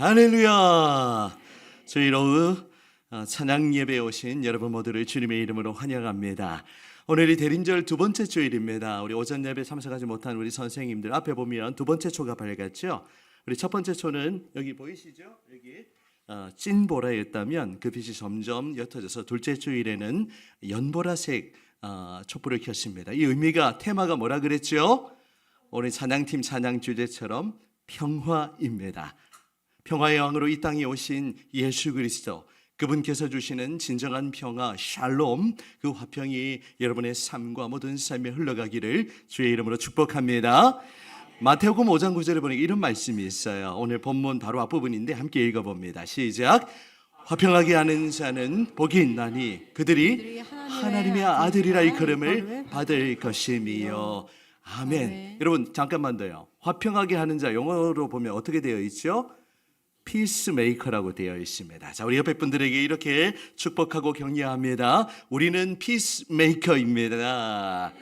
할렐루야. 저희 로우 찬양 예배에 오신 여러분 모두를 주님의 이름으로 환영합니다. 오늘이 대림절 두 번째 주일입니다. 우리 오전 예배 참석하지 못한 우리 선생님들 앞에 보면 두 번째 초가 밝았죠. 우리 첫 번째 초는 여기 보이시죠? 여기 찐보라였다면 그 빛이 점점 옅어져서 둘째 주일에는 연보라색 촛불을 켰습니다. 이 의미가 테마가 뭐라 그랬죠? 오늘 찬양팀 찬양 주제처럼 평화입니다. 평화의 왕으로 이 땅에 오신 예수 그리스도, 그분께서 주시는 진정한 평화, 샬롬, 그 화평이 여러분의 삶과 모든 삶에 흘러가기를 주의 이름으로 축복합니다. 마태복음 5장 9절에 보니까 이런 말씀이 있어요. 오늘 본문 바로 앞부분인데 함께 읽어봅니다. 시작. 화평하게 하는 자는 복이 있나니 그들이 하나님의 아들이라 일컬음을 받을 것임이요. 아멘. 여러분 잠깐만 더요. 화평하게 하는 자 영어로 보면 어떻게 되어 있죠? 피스메이커라고 되어 있습니다. 자, 우리 옆에 분들에게 이렇게 축복하고 격려합니다. 우리는 피스메이커입니다.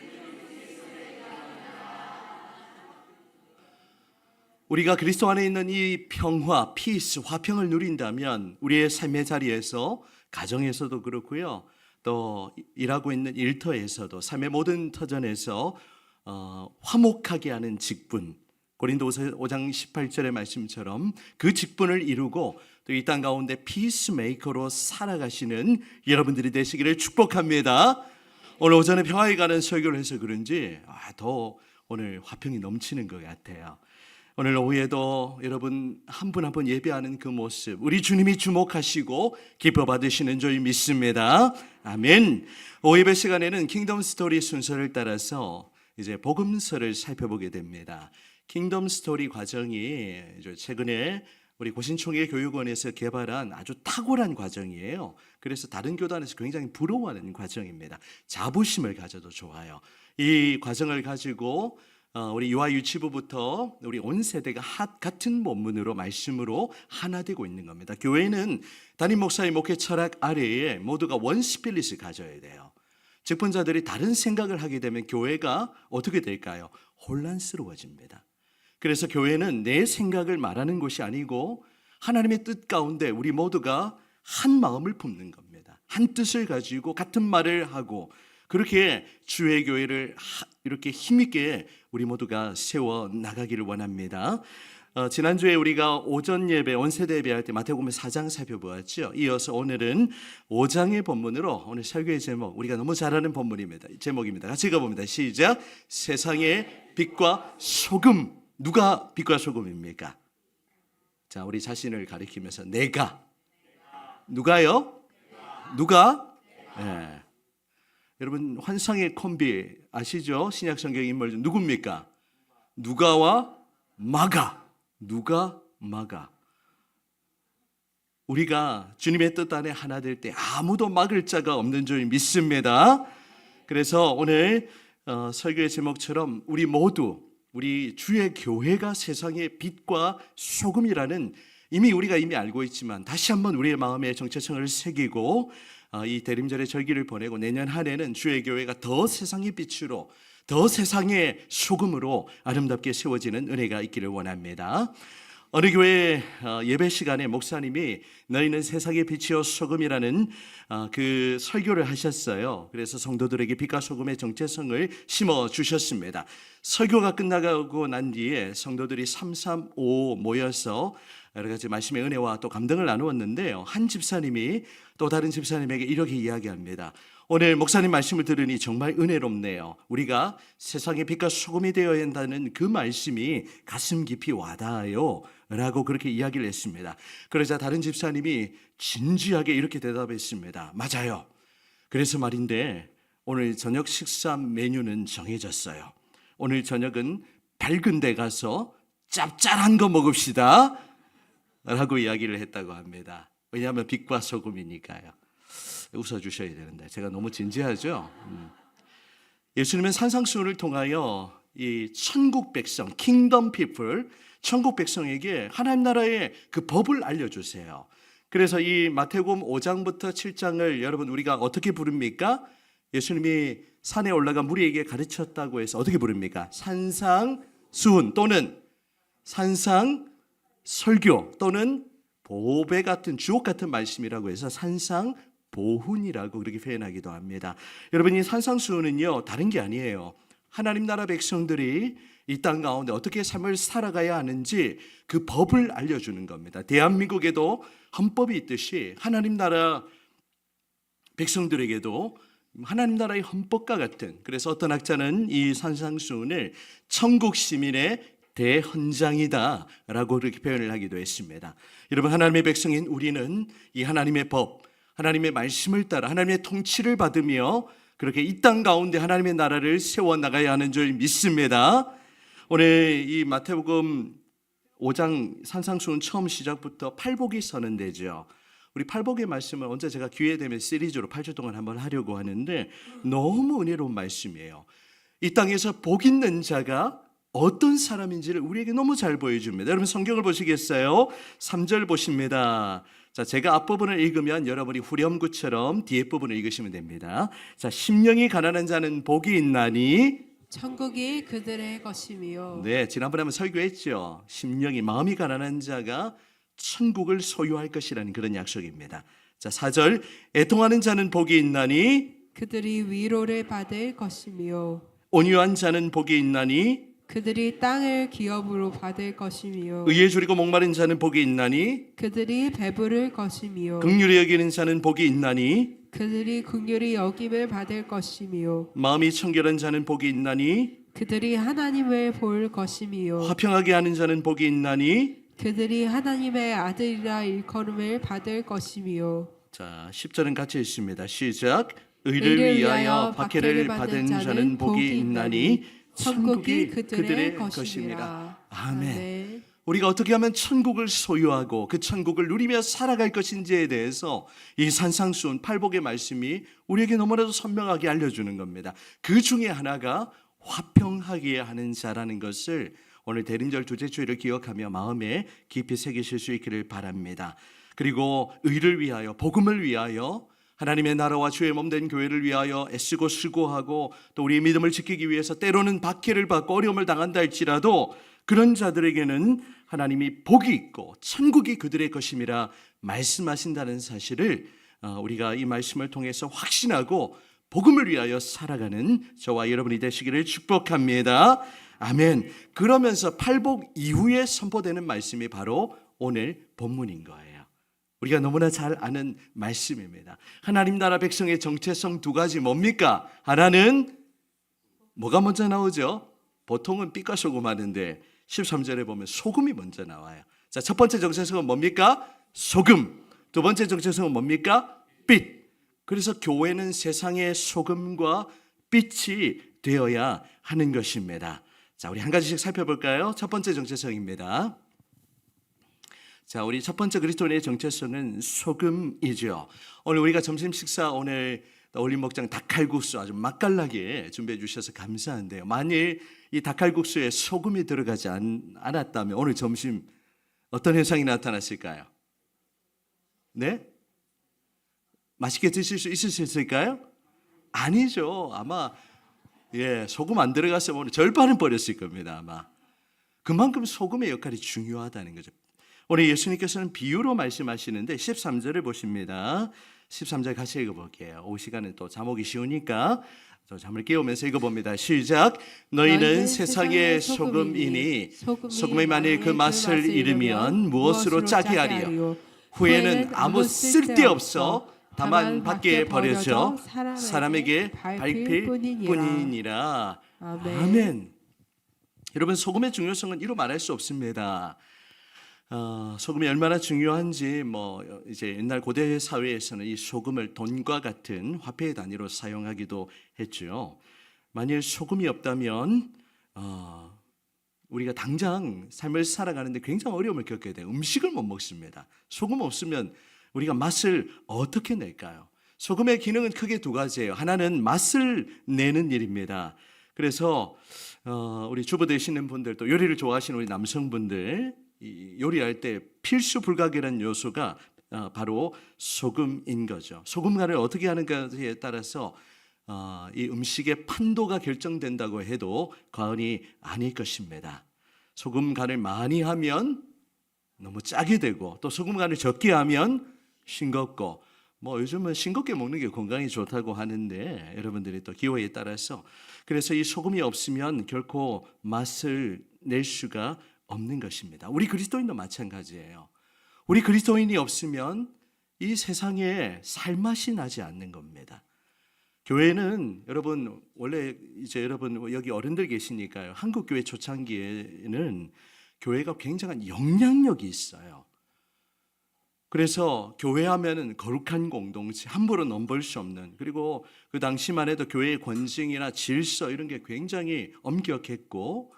우리가 그리스도 안에 있는 이 평화, 피스, 화평을 누린다면 우리의 삶의 자리에서, 가정에서도 그렇고요, 또 일하고 있는 일터에서도, 삶의 모든 터전에서 화목하게 하는 직분, 고린도후서 5장 18절의 말씀처럼 그 직분을 이루고 또 이 땅 가운데 피스메이커로 살아가시는 여러분들이 되시기를 축복합니다. 오늘 오전에 평화에 관한 설교를 해서 그런지 더 오늘 화평이 넘치는 것 같아요. 오늘 오후에도 여러분 한 분 한 분 예배하는 그 모습, 우리 주님이 주목하시고 기뻐 받으시는 줄 믿습니다. 아멘. 오후 예배 시간에는 킹덤 스토리 순서를 따라서 이제 복음서를 살펴보게 됩니다. 킹덤 스토리 과정이 최근에 우리 고신총회 교육원에서 개발한 아주 탁월한 과정이에요. 그래서 다른 교단에서 굉장히 부러워하는 과정입니다. 자부심을 가져도 좋아요. 이 과정을 가지고 우리 유아 유치부부터 우리 온 세대가 같은 본문으로 말씀으로 하나 되고 있는 겁니다. 교회는 담임 목사의 목회 철학 아래에 모두가 원 스피릿을 가져야 돼요. 직분자들이 다른 생각을 하게 되면 교회가 어떻게 될까요? 혼란스러워집니다. 그래서 교회는 내 생각을 말하는 것이 아니고 하나님의 뜻 가운데 우리 모두가 한 마음을 품는 겁니다. 한 뜻을 가지고 같은 말을 하고 그렇게 주의 교회를 이렇게 힘있게 우리 모두가 세워 나가기를 원합니다. 지난주에 우리가 오전 예배, 온세대 예배할 때 마태복음 4장 살펴보았죠. 이어서 오늘은 5장의 본문으로 오늘 설교의 제목, 우리가 너무 잘 아는 본문입니다. 제목입니다. 같이 읽어봅니다. 시작. 세상의 빛과 소금. 누가 빛과 소금입니까? 자, 우리 자신을 가리키면서 내가. 누가요? 누가? 네. 여러분 환상의 콤비 아시죠? 신약 성경 인물 중 누굽니까? 누가와 마가. 누가 마가. 우리가 주님의 뜻 안에 하나 될 때 아무도 막을 자가 없는 줄 믿습니다. 그래서 오늘 설교의 제목처럼 우리 모두, 우리 주의 교회가 세상의 빛과 소금이라는, 우리가 이미 알고 있지만 다시 한번 우리의 마음에 정체성을 새기고 이 대림절의 절기를 보내고 내년 한 해는 주의 교회가 더 세상의 빛으로, 더 세상의 소금으로 아름답게 세워지는 은혜가 있기를 원합니다. 어느 교회 예배 시간에 목사님이 너희는 세상의 빛이요 소금이라는 그 설교를 하셨어요. 그래서 성도들에게 빛과 소금의 정체성을 심어주셨습니다. 설교가 끝나고 난 뒤에 성도들이 335 모여서 여러 가지 말씀의 은혜와 또 감동을 나누었는데요. 한 집사님이 또 다른 집사님에게 이렇게 이야기합니다. 오늘 목사님 말씀을 들으니 정말 은혜롭네요. 우리가 세상의 빛과 소금이 되어야 한다는 그 말씀이 가슴 깊이 와닿아요 라고 그렇게 이야기를 했습니다. 그러자 다른 집사님이 진지하게 이렇게 대답했습니다. 맞아요. 그래서 말인데 오늘 저녁 식사 메뉴는 정해졌어요. 오늘 저녁은 밝은 데 가서 짭짤한 거 먹읍시다 라고 이야기를 했다고 합니다. 왜냐하면 빛과 소금이니까요. 웃어주셔야 되는데 제가 너무 진지하죠. 예수님은 산상수훈을 통하여 이 천국 백성, 킹덤 피플, 천국 백성에게 하나님 나라의 그 법을 알려주세요. 그래서 이 마태복음 5장부터 7장을 여러분 우리가 어떻게 부릅니까? 예수님이 산에 올라가 무리에게 가르쳤다고 해서 어떻게 부릅니까? 산상수훈 또는 산상설교 또는 보배 같은 주옥 같은 말씀이라고 해서 산상보훈이라고 그렇게 표현하기도 합니다. 여러분, 이 산상수훈은요 다른 게 아니에요. 하나님 나라 백성들이 이 땅 가운데 어떻게 삶을 살아가야 하는지 그 법을 알려주는 겁니다. 대한민국에도 헌법이 있듯이 하나님 나라 백성들에게도 하나님 나라의 헌법과 같은, 그래서 어떤 학자는 이 산상수훈을 천국 시민의 대헌장이다라고 그렇게 표현을 하기도 했습니다. 여러분, 하나님의 백성인 우리는 이 하나님의 법, 하나님의 말씀을 따라 하나님의 통치를 받으며 그렇게 이 땅 가운데 하나님의 나라를 세워나가야 하는 줄 믿습니다. 오늘 이 마태복음 5장 산상수훈 처음 시작부터 팔복이 선언되죠. 우리 팔복의 말씀을 언제 제가 기회 되면 시리즈로 8주 동안 한번 하려고 하는데 너무 은혜로운 말씀이에요. 이 땅에서 복 있는 자가 어떤 사람인지를 우리에게 너무 잘 보여줍니다. 여러분 성경을 보시겠어요? 3절 보십니다. 자, 제가 앞부분을 읽으면 여러분이 후렴구처럼 뒤에 부분을 읽으시면 됩니다. 자, 심령이 가난한 자는 복이 있나니 천국이 그들의 것이며. 네, 지난번에 한번 설교했죠. 심령이 마음이 가난한 자가 천국을 소유할 것이라는 그런 약속입니다. 자, 4절 애통하는 자는 복이 있나니 그들이 위로를 받을 것이며. 온유한 자는 복이 있나니 그들이 땅을 기업으로 받을 것이며. 의에 줄이고 목마른 자는 복이 있나니 그들이 배부를 것이며. 긍휼히 여기는 자는 복이 있나니 그들이 긍휼히 여김을 받을 것이며. 마음이 청결한 자는 복이 있나니 그들이 하나님을 볼 것이며. 화평하게 하는 자는 복이 있나니. 그들이 하나님의 아들이라 일컬음을 받을 것이며. 자, 10절은 같이 읽습니다. 시작. 의를 위하여 박해를 받은 자는 복이 있나니 천국이 그들의 것임이라. 아멘. 우리가 어떻게 하면 천국을 소유하고 그 천국을 누리며 살아갈 것인지에 대해서 이 산상수훈 팔복의 말씀이 우리에게 너무나도 선명하게 알려주는 겁니다. 그 중에 하나가 화평하게 하는 자라는 것을 오늘 대림절 두째 주일을 기억하며 마음에 깊이 새기실 수 있기를 바랍니다. 그리고 의를 위하여, 복음을 위하여, 하나님의 나라와 주의 몸된 교회를 위하여 애쓰고 수고하고 또 우리의 믿음을 지키기 위해서 때로는 박해를 받고 어려움을 당한다 할지라도 그런 자들에게는 하나님이 복이 있고 천국이 그들의 것임이라 말씀하신다는 사실을 우리가 이 말씀을 통해서 확신하고 복음을 위하여 살아가는 저와 여러분이 되시기를 축복합니다. 아멘. 그러면서 팔복 이후에 선포되는 말씀이 바로 오늘 본문인 거예요. 우리가 너무나 잘 아는 말씀입니다. 하나님 나라 백성의 정체성 두 가지 뭡니까? 하나는 뭐가 먼저 나오죠? 보통은 빛과 소금 하는데 13절에 보면 소금이 먼저 나와요. 자, 첫 번째 정체성은 뭡니까? 소금. 두 번째 정체성은 뭡니까? 빛. 그래서 교회는 세상의 소금과 빛이 되어야 하는 것입니다. 자, 우리 한 가지씩 살펴볼까요? 첫 번째 정체성입니다. 자, 우리 첫 번째 그리스도인의 정체성은 소금이죠. 오늘 우리가 점심 식사 오늘 올림 목장 닭칼국수 아주 맛깔나게 준비해 주셔서 감사한데요. 만일 이 닭칼국수에 소금이 들어가지 않았다면 오늘 점심 어떤 현상이 나타났을까요? 네? 맛있게 드실 수 있으실까요? 아니죠. 아마 소금 안 들어갔으면 오늘 절반은 버렸을 겁니다. 아마 그만큼 소금의 역할이 중요하다는 거죠. 오늘 예수님께서는 비유로 말씀하시는데 13절을 보십니다. 13절 같이 읽어볼게요. 오후 시간은 또 잠 오기 쉬우니까 잠을 깨우면서 읽어봅니다. 시작. 너희는 세상의 소금이니 소금이 만일 그 맛을 잃으면 무엇으로 짜게 하리요? 후에는 아무 쓸데없어 다만 밖에 버려져 사람에게 밟힐 뿐이니라. 아멘. 여러분, 소금의 중요성은 이루 말할 수 없습니다. 소금이 얼마나 중요한지 이제 옛날 고대 사회에서는 이 소금을 돈과 같은 화폐의 단위로 사용하기도 했죠. 만일 소금이 없다면 우리가 당장 삶을 살아가는데 굉장히 어려움을 겪게 돼요. 음식을 못 먹습니다. 소금 없으면 우리가 맛을 어떻게 낼까요? 소금의 기능은 크게 두 가지예요. 하나는 맛을 내는 일입니다. 그래서 우리 주부 되시는 분들 또 요리를 좋아하시는 우리 남성분들 요리할 때 필수 불가결한 요소가 바로 소금인 거죠. 소금 간을 어떻게 하는가에 따라서 이 음식의 판도가 결정된다고 해도 과언이 아닐 것입니다. 소금 간을 많이 하면 너무 짜게 되고 또 소금 간을 적게 하면 싱겁고 뭐 요즘은 싱겁게 먹는 게 건강에 좋다고 하는데 여러분들이 또 기호에 따라서 그래서 이 소금이 없으면 결코 맛을 낼 수가 없는 것입니다. 우리 그리스도인도 마찬가지예요. 우리 그리스도인이 없으면 이 세상에 살맛이 나지 않는 겁니다. 교회는 여러분 원래 이제 여러분 여기 어른들 계시니까요. 한국 교회 초창기에는 교회가 굉장한 영향력이 있어요. 그래서 교회 하면은 거룩한 공동체, 함부로 넘볼 수 없는, 그리고 그 당시만 해도 교회의 권징이나 질서 이런 게 굉장히 엄격했고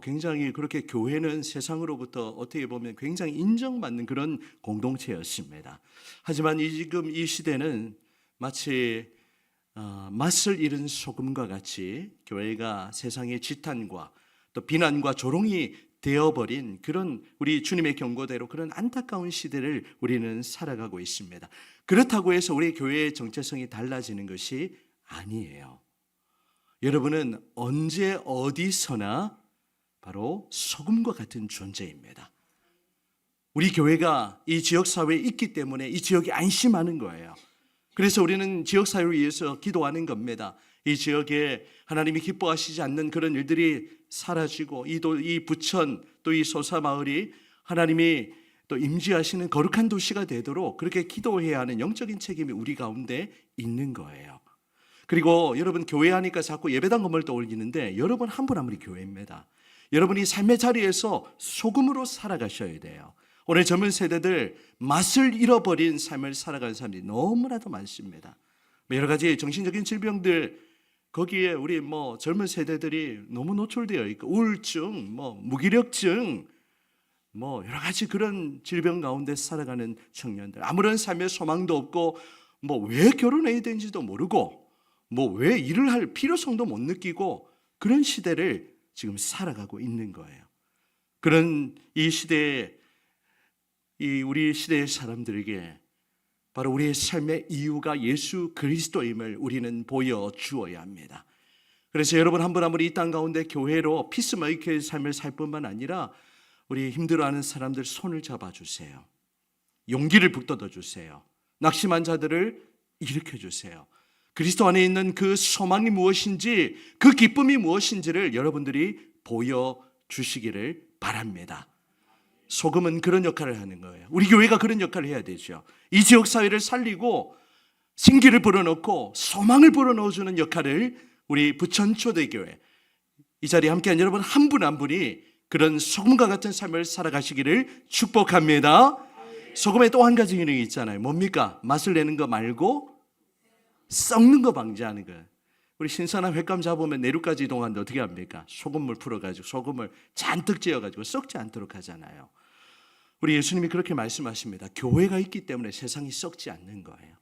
굉장히 그렇게 교회는 세상으로부터 어떻게 보면 굉장히 인정받는 그런 공동체였습니다. 하지만 지금 이 시대는 마치 맛을 잃은 소금과 같이 교회가 세상의 지탄과 또 비난과 조롱이 되어버린 그런 우리 주님의 경고대로 그런 안타까운 시대를 우리는 살아가고 있습니다. 그렇다고 해서 우리 교회의 정체성이 달라지는 것이 아니에요. 여러분은 언제 어디서나 바로 소금과 같은 존재입니다. 우리 교회가 이 지역사회에 있기 때문에 이 지역이 안심하는 거예요. 그래서 우리는 지역사회를 위해서 기도하는 겁니다. 이 지역에 하나님이 기뻐하시지 않는 그런 일들이 사라지고 이 부천 또 이 소사마을이 하나님이 또 임재하시는 거룩한 도시가 되도록 그렇게 기도해야 하는 영적인 책임이 우리 가운데 있는 거예요. 그리고 여러분 교회 하니까 자꾸 예배당 건물 떠올리는데 여러분 한 분 한 분이 교회입니다. 여러분이 삶의 자리에서 소금으로 살아가셔야 돼요. 오늘 젊은 세대들 맛을 잃어버린 삶을 살아가는 사람들이 너무나도 많습니다. 여러 가지 정신적인 질병들 거기에 우리 젊은 세대들이 너무 노출되어 있고 우울증, 무기력증, 여러 가지 그런 질병 가운데 살아가는 청년들 아무런 삶의 소망도 없고 왜 결혼해야 되는지도 모르고 왜 일을 할 필요성도 못 느끼고 그런 시대를 지금 살아가고 있는 거예요. 그런 이 시대에 우리 시대의 사람들에게 바로 우리의 삶의 이유가 예수 그리스도임을 우리는 보여주어야 합니다. 그래서 여러분 한 분 한 분이 이 땅 가운데 교회로 피스메이커의 삶을 살 뿐만 아니라 우리 힘들어하는 사람들 손을 잡아주세요. 용기를 북돋워 주세요. 낙심한 자들을 일으켜 주세요. 그리스도 안에 있는 그 소망이 무엇인지 그 기쁨이 무엇인지를 여러분들이 보여주시기를 바랍니다. 소금은 그런 역할을 하는 거예요. 우리 교회가 그런 역할을 해야 되죠. 이 지역사회를 살리고 생기를 불어넣고 소망을 불어넣어주는 역할을 우리 부천초대교회 이 자리에 함께한 여러분 한 분 한 분이 그런 소금과 같은 삶을 살아가시기를 축복합니다. 소금에 또 한 가지 기능이 있잖아요. 뭡니까? 맛을 내는 거 말고 썩는 거 방지하는 거예요. 우리 신선한 횟감 잡으면 내륙까지 이동하는데 어떻게 합니까? 소금물 풀어가지고 소금을 잔뜩 지어가지고 썩지 않도록 하잖아요. 우리 예수님이 그렇게 말씀하십니다. 교회가 있기 때문에 세상이 썩지 않는 거예요.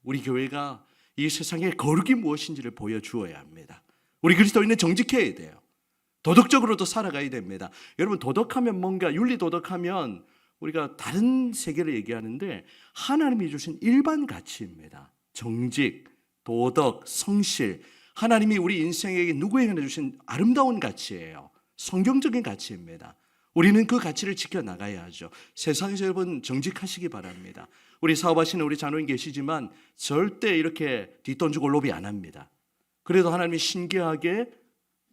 우리 교회가 이 세상에 거룩이 무엇인지를 보여주어야 합니다. 우리 그리스도인은 정직해야 돼요. 도덕적으로도 살아가야 됩니다. 여러분 도덕하면 뭔가 윤리도덕하면 우리가 다른 세계를 얘기하는데 하나님이 주신 일반 가치입니다. 정직, 도덕, 성실, 하나님이 우리 인생에게 누구에게나 주신 아름다운 가치예요. 성경적인 가치입니다. 우리는 그 가치를 지켜나가야 하죠. 세상에서 여러분 정직하시기 바랍니다. 우리 사업하시는 우리 자녀님 계시지만 절대 이렇게 뒷돈 주고 로비 안 합니다. 그래도 하나님이 신기하게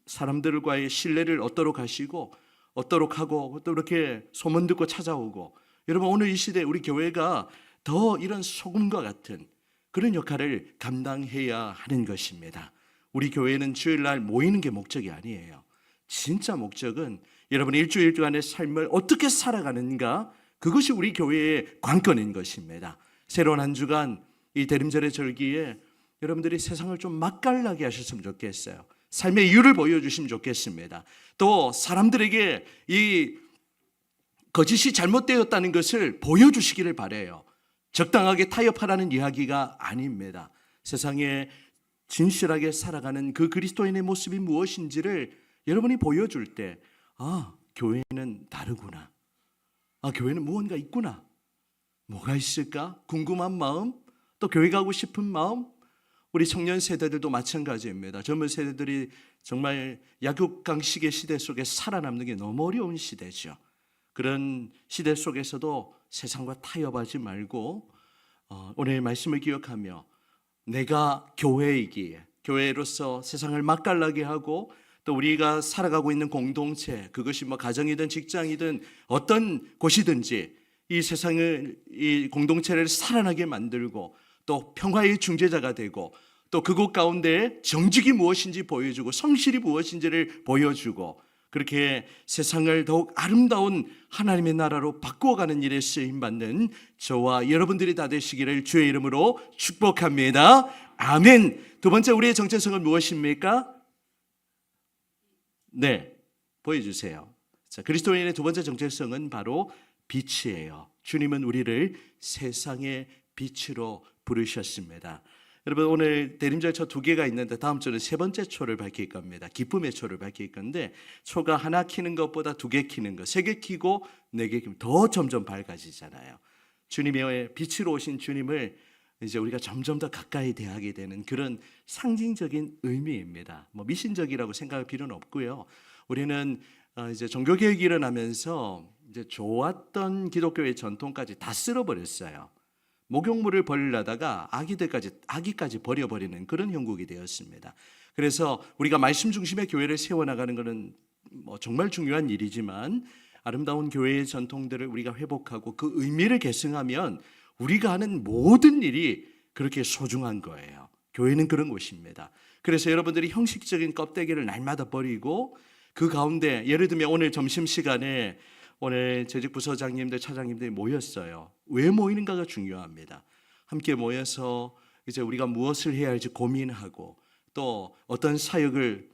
사람들과의 신뢰를 얻도록 하시고 얻도록 하고 또 이렇게 소문 듣고 찾아오고 여러분 오늘 이 시대에 우리 교회가 더 이런 소금과 같은 그런 역할을 감당해야 하는 것입니다. 우리 교회는 주일날 모이는 게 목적이 아니에요. 진짜 목적은 여러분 일주일 주간의 삶을 어떻게 살아가는가 그것이 우리 교회의 관건인 것입니다. 새로운 한 주간 이 대림절의 절기에 여러분들이 세상을 좀 맛깔나게 하셨으면 좋겠어요. 삶의 이유를 보여주시면 좋겠습니다. 또 사람들에게 이 거짓이 잘못되었다는 것을 보여주시기를 바라요. 적당하게 타협하라는 이야기가 아닙니다. 세상에 진실하게 살아가는 그 그리스도인의 모습이 무엇인지를 여러분이 보여줄 때 교회는 다르구나. 교회는 무언가 있구나. 뭐가 있을까? 궁금한 마음, 또 교회 가고 싶은 마음. 우리 청년 세대들도 마찬가지입니다. 젊은 세대들이 정말 약육강식의 시대 속에 살아남는 게 너무 어려운 시대죠. 그런 시대 속에서도 세상과 타협하지 말고 오늘 말씀을 기억하며 내가 교회이기에 교회로서 세상을 맛깔나게 하고 또 우리가 살아가고 있는 공동체, 그것이 뭐 가정이든 직장이든 어떤 곳이든지 이 세상을, 이 공동체를 살아나게 만들고 또 평화의 중재자가 되고 또 그곳 가운데 정직이 무엇인지 보여주고 성실이 무엇인지를 보여주고 그렇게 세상을 더욱 아름다운 하나님의 나라로 바꾸어가는 일에 쓰임받는 저와 여러분들이 다 되시기를 주의 이름으로 축복합니다. 아멘. 두 번째 우리의 정체성은 무엇입니까? 네, 보여주세요. 자, 그리스도인의 두 번째 정체성은 바로 빛이에요. 주님은 우리를 세상의 빛으로 부르셨습니다. 여러분 오늘 대림절 초 두 개가 있는데 다음 주는 세 번째 초를 밝힐 겁니다. 기쁨의 초를 밝힐 건데 초가 하나 켜는 것보다 두 개 켜는 것, 세 개 켜고 네 개 켜면 더 점점 밝아지잖아요. 주님의 빛으로 오신 주님을 이제 우리가 점점 더 가까이 대하게 되는 그런 상징적인 의미입니다. 뭐 미신적이라고 생각할 필요는 없고요. 우리는 이제 종교개혁이 일어나면서 이제 좋았던 기독교의 전통까지 다 쓸어버렸어요. 목욕물을 버리려다가 아기까지 버려버리는 그런 형국이 되었습니다. 그래서 우리가 말씀 중심의 교회를 세워나가는 것은 뭐 정말 중요한 일이지만 아름다운 교회의 전통들을 우리가 회복하고 그 의미를 계승하면 우리가 하는 모든 일이 그렇게 소중한 거예요. 교회는 그런 곳입니다. 그래서 여러분들이 형식적인 껍데기를 날마다 버리고 그 가운데 예를 들면 오늘 점심시간에 오늘 재직부서장님들, 차장님들이 모였어요. 왜 모이는가가 중요합니다. 함께 모여서 이제 우리가 무엇을 해야 할지 고민하고 또 어떤 사역을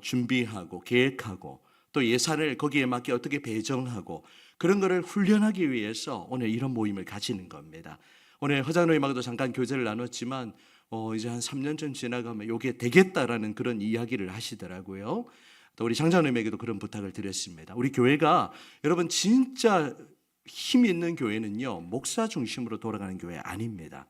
준비하고 계획하고 또 예산을 거기에 맞게 어떻게 배정하고 그런 거를 훈련하기 위해서 오늘 이런 모임을 가지는 겁니다. 오늘 허장노임하고도 잠깐 교제를 나눴지만 이제 한 3년 전 지나가면 이게 되겠다라는 그런 이야기를 하시더라고요. 또 우리 장자님에게도 그런 부탁을 드렸습니다. 우리 교회가 여러분 진짜 힘 있는 교회는요 목사 중심으로 돌아가는 교회 아닙니다.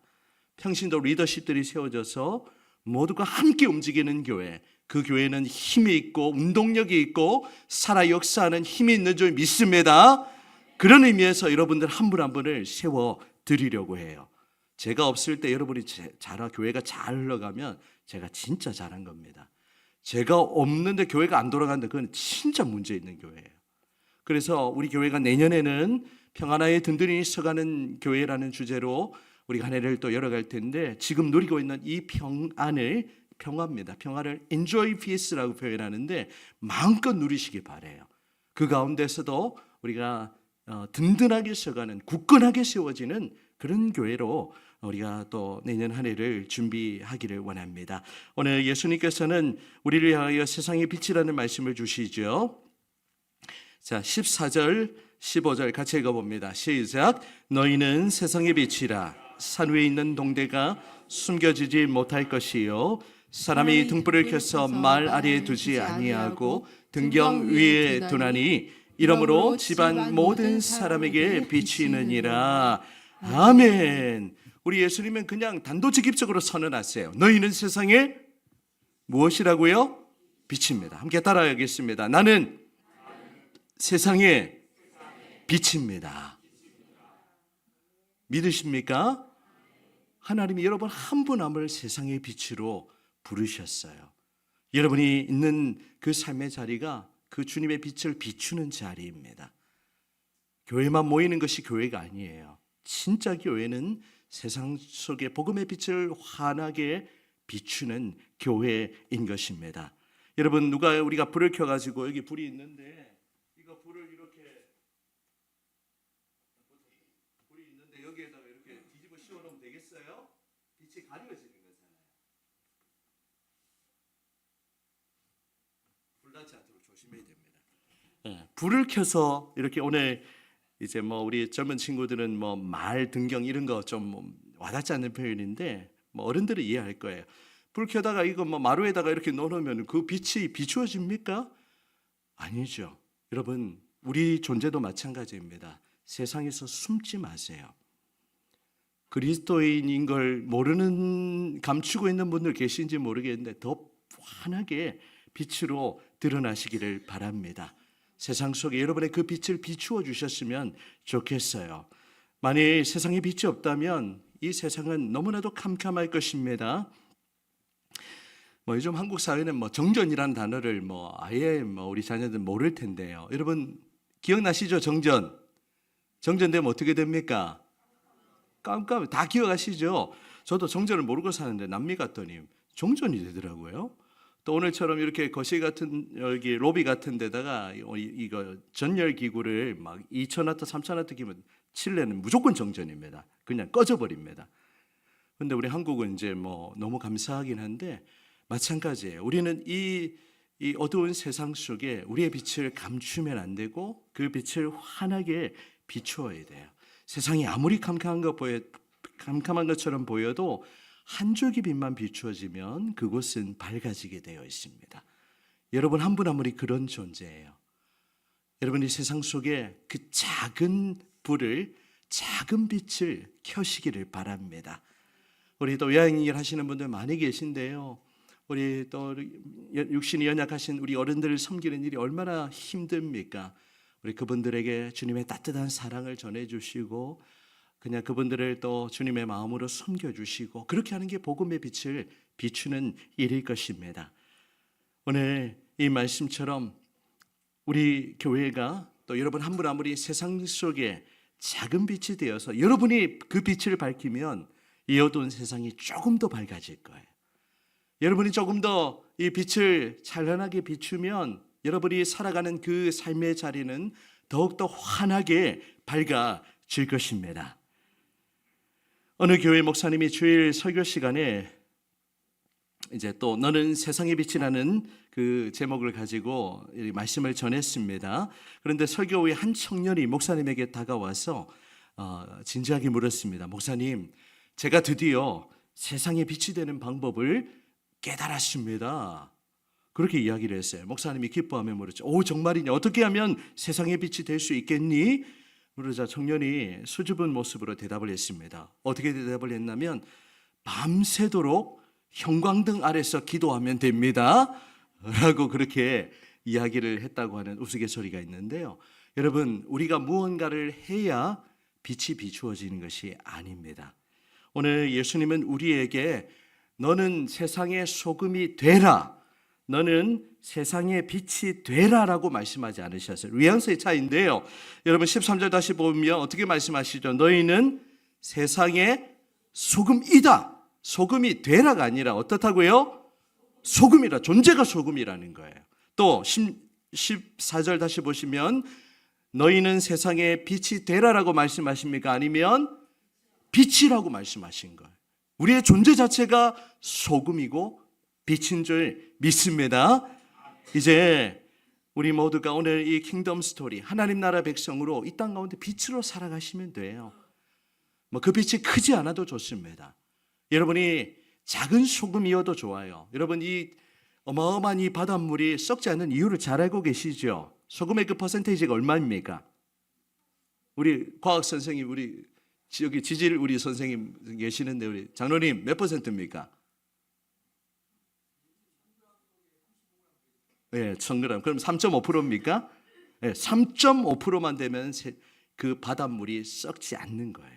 평신도 리더십들이 세워져서 모두가 함께 움직이는 교회, 그 교회는 힘이 있고 운동력이 있고 살아 역사하는 힘이 있는 줄 믿습니다. 그런 의미에서 여러분들 한 분 한 분을 세워드리려고 해요. 제가 없을 때 여러분이 교회가 잘 흘러가면 제가 진짜 잘한 겁니다. 제가 없는데 교회가 안 돌아가는데 그건 진짜 문제 있는 교회예요. 그래서 우리 교회가 내년에는 평안하에 든든히 서가는 교회라는 주제로 우리가 한 해를 또 열어갈 텐데 지금 누리고 있는 이 평안을 평화입니다. 평화를 enjoy peace라고 표현하는데 마음껏 누리시기 바래요. 그 가운데서도 우리가 든든하게 서가는 굳건하게 세워지는 그런 교회로 우리가 또 내년 한 해를 준비하기를 원합니다. 오늘 예수님께서는 우리를 향하여 세상의 빛이라는 말씀을 주시죠. 자, 14절, 15절 같이 읽어봅니다. 시작. 너희는 세상의 빛이라. 산 위에 있는 동대가 숨겨지지 못할 것이요 사람이 등불을 켜서 말 아래에 두지 아니하고 등경 위에 두나니 이러므로 집안 모든 사람에게 비치느니라. 아멘. 우리 예수님은 그냥 단도직입적으로 선언하세요. 너희는 세상에 무엇이라고요? 빛입니다. 함께 따라하겠습니다. 나는 세상의 빛입니다. 믿으십니까? 하나님이 여러분 한 분 한 분을 세상의 빛으로 부르셨어요. 여러분이 있는 그 삶의 자리가 그 주님의 빛을 비추는 자리입니다. 교회만 모이는 것이 교회가 아니에요. 진짜 교회는 세상 속에 복음의 빛을 환하게 비추는 교회인 것입니다. 여러분 우리가 불을 켜가지고 여기 불이 있는데 이거 불을 이렇게 여기에다가 이렇게 뒤집어 씌워놓으면 되겠어요? 빛이 가려지는 거잖아요. 불나지 않도록 조심해야 됩니다. 불을 켜서 이렇게 오늘 이제 뭐 우리 젊은 친구들은 뭐 말 등경 이런 거 좀 와닿지 않는 표현인데 뭐 어른들은 이해할 거예요. 불 켜다가 이거 뭐 마루에다가 이렇게 놓으면 그 빛이 비추어집니까? 아니죠. 여러분 우리 존재도 마찬가지입니다. 세상에서 숨지 마세요. 그리스도인인 걸 모르는 감추고 있는 분들 계신지 모르겠는데 더 환하게 빛으로 드러나시기를 바랍니다. 세상 속에 여러분의 그 빛을 비추어 주셨으면 좋겠어요. 만일 세상에 빛이 없다면 이 세상은 너무나도 캄캄할 것입니다. 요즘 한국 사회는 정전이라는 단어를 아예 우리 자녀들 모를 텐데요. 여러분 기억나시죠? 정전. 정전되면 어떻게 됩니까? 깜깜. 다 기억하시죠? 저도 정전을 모르고 사는데 남미 갔더니 정전이 되더라고요. 또 오늘처럼 이렇게 거실 같은 여기 로비 같은 데다가 이거 전열 기구를 막 2,000와트, 3,000와트 기면 칠레는 무조건 정전입니다. 그냥 꺼져 버립니다. 근데 우리 한국은 이제 너무 감사하긴 한데 마찬가지예요. 우리는 이 어두운 세상 속에 우리의 빛을 감추면 안 되고 그 빛을 환하게 비추어야 돼요. 세상이 아무리 캄캄한 것처럼 보여도 한 줄기 빛만 비추어지면 그곳은 밝아지게 되어 있습니다. 여러분 한 분 한 분이 그런 존재예요. 여러분이 세상 속에 그 작은 불을, 작은 빛을 켜시기를 바랍니다. 우리 또 여행일 하시는 분들 많이 계신데요. 우리 또 육신이 연약하신 우리 어른들을 섬기는 일이 얼마나 힘듭니까? 우리 그분들에게 주님의 따뜻한 사랑을 전해주시고 그냥 그분들을 또 주님의 마음으로 섬겨주시고 그렇게 하는 게 복음의 빛을 비추는 일일 것입니다. 오늘 이 말씀처럼 우리 교회가 또 여러분 한 분 한 분이 세상 속에 작은 빛이 되어서 여러분이 그 빛을 밝히면 이 어두운 세상이 조금 더 밝아질 거예요. 여러분이 조금 더 이 빛을 찬란하게 비추면 여러분이 살아가는 그 삶의 자리는 더욱더 환하게 밝아질 것입니다. 어느 교회 목사님이 주일 설교 시간에 이제 또 너는 세상의 빛이라는 그 제목을 가지고 이 말씀을 전했습니다. 그런데 설교 후에 한 청년이 목사님에게 다가와서 진지하게 물었습니다. 목사님, 제가 드디어 세상의 빛이 되는 방법을 깨달았습니다. 그렇게 이야기를 했어요. 목사님이 기뻐하며 물었죠. 오, 정말이냐? 어떻게 하면 세상의 빛이 될 수 있겠니? 그러자 청년이 수줍은 모습으로 대답을 했습니다. 어떻게 대답을 했냐면 밤새도록 형광등 아래서 기도하면 됩니다. 라고 그렇게 이야기를 했다고 하는 우스갯소리가 있는데요. 여러분, 우리가 무언가를 해야 빛이 비추어지는 것이 아닙니다. 오늘 예수님은 우리에게 너는 세상의 소금이 되라, 너는 세상의 빛이 되라라고 말씀하지 않으셨어요. 뉘앙스의 차이인데요. 여러분 13절 다시 보면 어떻게 말씀하시죠? 너희는 세상의 소금이다. 소금이 되라가 아니라 어떻다고요? 소금이라, 존재가 소금이라는 거예요. 또 14절 다시 보시면 너희는 세상의 빛이 되라라고 말씀하십니까? 아니면 빛이라고 말씀하신 거예요. 우리의 존재 자체가 소금이고 빛인 줄 믿습니다. 이제 우리 모두가 오늘 이 킹덤 스토리, 하나님 나라 백성으로 이 땅 가운데 빛으로 살아가시면 돼요. 그 빛이 크지 않아도 좋습니다. 여러분이 작은 소금이어도 좋아요. 여러분 이 어마어마한 이 바닷물이 썩지 않는 이유를 잘 알고 계시죠? 소금의 그 퍼센테이지가 얼마입니까? 우리 과학 선생님, 우리 여기 지질 우리 선생님 계시는데 우리 장로님 몇 퍼센트입니까? 네, 1000g. 그럼 3.5%입니까? 네, 3.5%만 되면 그 바닷물이 썩지 않는 거예요.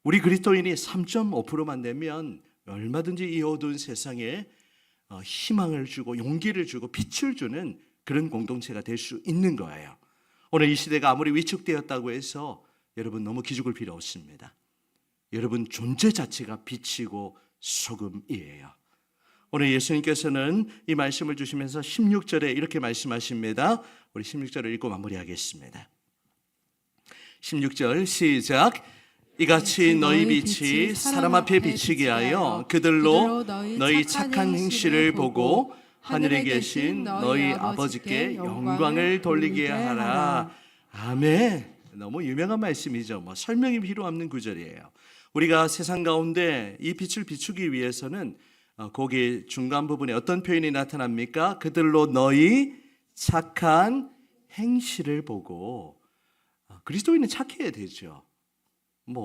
우리 그리스도인이 3.5%만 되면 얼마든지 이 어두운 세상에 희망을 주고 용기를 주고 빛을 주는 그런 공동체가 될 수 있는 거예요. 오늘 이 시대가 아무리 위축되었다고 해서 여러분 너무 기죽을 필요 없습니다. 여러분 존재 자체가 빛이고 소금이에요. 오늘 예수님께서는 이 말씀을 주시면서 16절에 이렇게 말씀하십니다. 우리 16절을 읽고 마무리하겠습니다. 16절 시작. 이같이 너희 빛이 사람 앞에 비치게 하여 그들로 너희 착한 행실을 보고 하늘에 계신 너희 아버지께 영광을 돌리게 하라. 아멘. 너무 유명한 말씀이죠. 설명이 필요 없는 구절이에요. 우리가 세상 가운데 이 빛을 비추기 위해서는 거기 중간 부분에 어떤 표현이 나타납니까? 그들로 너희 착한 행실을 보고. 그리스도인은 착해야 되죠.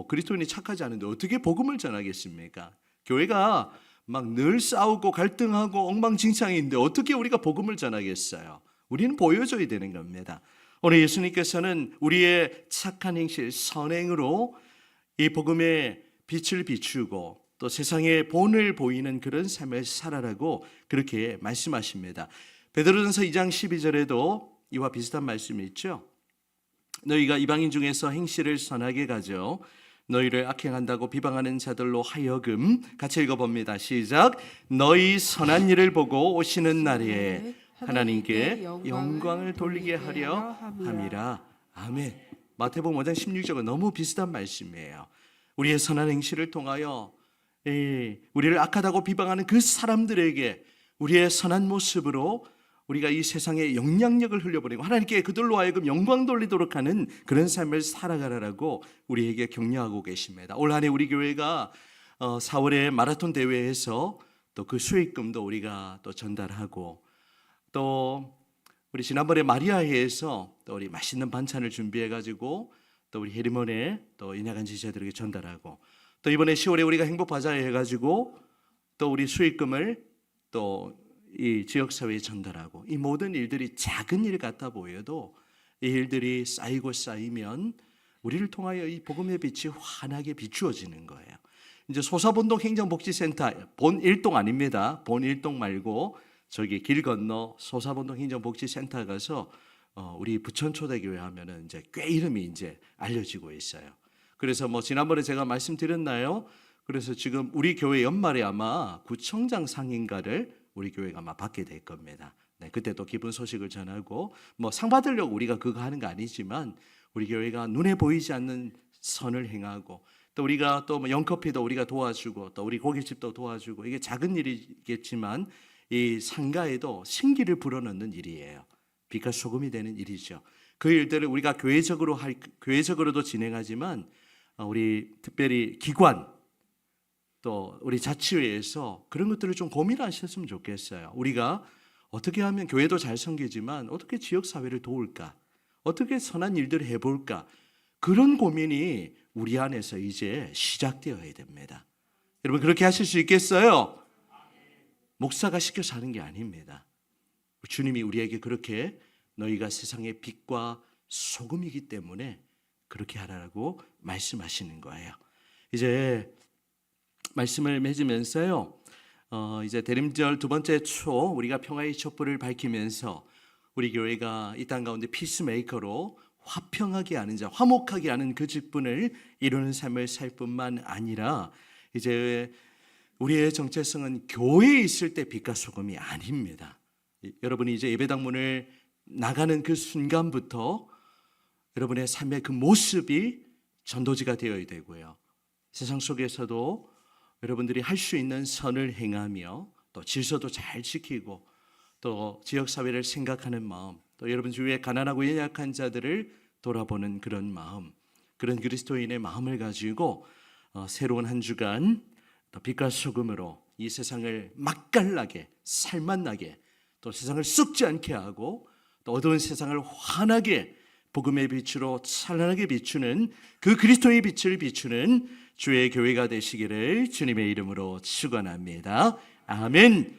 그리스도인이 착하지 않은데 어떻게 복음을 전하겠습니까? 교회가 막 늘 싸우고 갈등하고 엉망진창인데 어떻게 우리가 복음을 전하겠어요? 우리는 보여줘야 되는 겁니다. 오늘 예수님께서는 우리의 착한 행실, 선행으로 이 복음의 빛을 비추고 또 세상의 본을 보이는 그런 삶을 살아라고 그렇게 말씀하십니다. 베드로전서 2장 12절에도 이와 비슷한 말씀이 있죠. 너희가 이방인 중에서 행실을 선하게 가져 너희를 악행한다고 비방하는 자들로 하여금, 같이 읽어봅니다. 시작. 너희 선한 일을 보고 오시는 날에 하나님께 영광을 돌리게 하려 함이라. 아멘. 마태복음 5장 16절은 너무 비슷한 말씀이에요. 우리의 선한 행실을 통하여 우리를 악하다고 비방하는 그 사람들에게 우리의 선한 모습으로 우리가 이 세상에 영향력을 흘려버리고 하나님께 그들로 하여금 영광 돌리도록 하는 그런 삶을 살아가라고 우리에게 격려하고 계십니다. 올 한 해 우리 교회가 4월에 마라톤 대회에서 또 그 수익금도 우리가 또 전달하고, 또 우리 지난번에 마리아회에서 또 우리 맛있는 반찬을 준비해가지고 또 우리 해리먼에 또 인야간 지체들에게 전달하고, 또 이번에 10월에 우리가 행복바자회 해가지고 또 우리 수익금을 또 이 지역사회에 전달하고, 이 모든 일들이 작은 일 같아 보여도 이 일들이 쌓이고 쌓이면 우리를 통하여 이 복음의 빛이 환하게 비추어지는 거예요. 이제 소사본동 행정복지센터 본 일동 아닙니다. 본 일동 말고 저기 길 건너 소사본동 행정복지센터 가서 우리 부천초대교회 하면은 이제 꽤 이름이 이제 알려지고 있어요. 그래서 뭐 지난번에 제가 말씀드렸나요? 그래서 지금 우리 교회 연말에 아마 구청장 상인가를 우리 교회가 아마 받게 될 겁니다. 네, 그때 또 기쁜 소식을 전하고, 뭐 상 받으려고 우리가 그거 하는 거 아니지만 우리 교회가 눈에 보이지 않는 선을 행하고, 또 우리가 또 뭐 영커피도 우리가 도와주고, 또 우리 고깃집도 도와주고, 이게 작은 일이겠지만 이 상가에도 생기를 불어넣는 일이에요. 빛과 소금이 되는 일이죠. 그 일들을 우리가 교회적으로도 진행하지만 우리 특별히 기관 또 우리 자치회에서 그런 것들을 좀 고민하셨으면 좋겠어요. 우리가 어떻게 하면 교회도 잘 섬기지만 어떻게 지역사회를 도울까, 어떻게 선한 일들을 해볼까, 그런 고민이 우리 안에서 이제 시작되어야 됩니다. 여러분 그렇게 하실 수 있겠어요? 목사가 시켜서 하는 게 아닙니다. 주님이 우리에게 그렇게 너희가 세상의 빛과 소금이기 때문에 그렇게 하라고 말씀하시는 거예요. 이제 말씀을 맺으면서요, 이제 대림절 두 번째 초 우리가 평화의 촛불을 밝히면서 우리 교회가 이 땅 가운데 피스메이커로 화평하게 하는 자, 화목하게 하는 그 직분을 이루는 삶을 살 뿐만 아니라 이제 우리의 정체성은 교회에 있을 때 빛과 소금이 아닙니다. 여러분이 이제 예배당문을 나가는 그 순간부터 여러분의 삶의 그 모습이 전도지가 되어야 되고요. 세상 속에서도 여러분들이 할 수 있는 선을 행하며 또 질서도 잘 지키고 또 지역사회를 생각하는 마음, 또 여러분 주위에 가난하고 연약한 자들을 돌아보는 그런 마음, 그런 그리스도인의 마음을 가지고 새로운 한 주간 또 빛과 소금으로 이 세상을 맛깔나게 살맛나게 또 세상을 썩지 않게 하고 또 어두운 세상을 환하게 복음의 빛으로 찬란하게 비추는 그 그리스도의 빛을 비추는 주의 교회가 되시기를 주님의 이름으로 축원합니다. 아멘.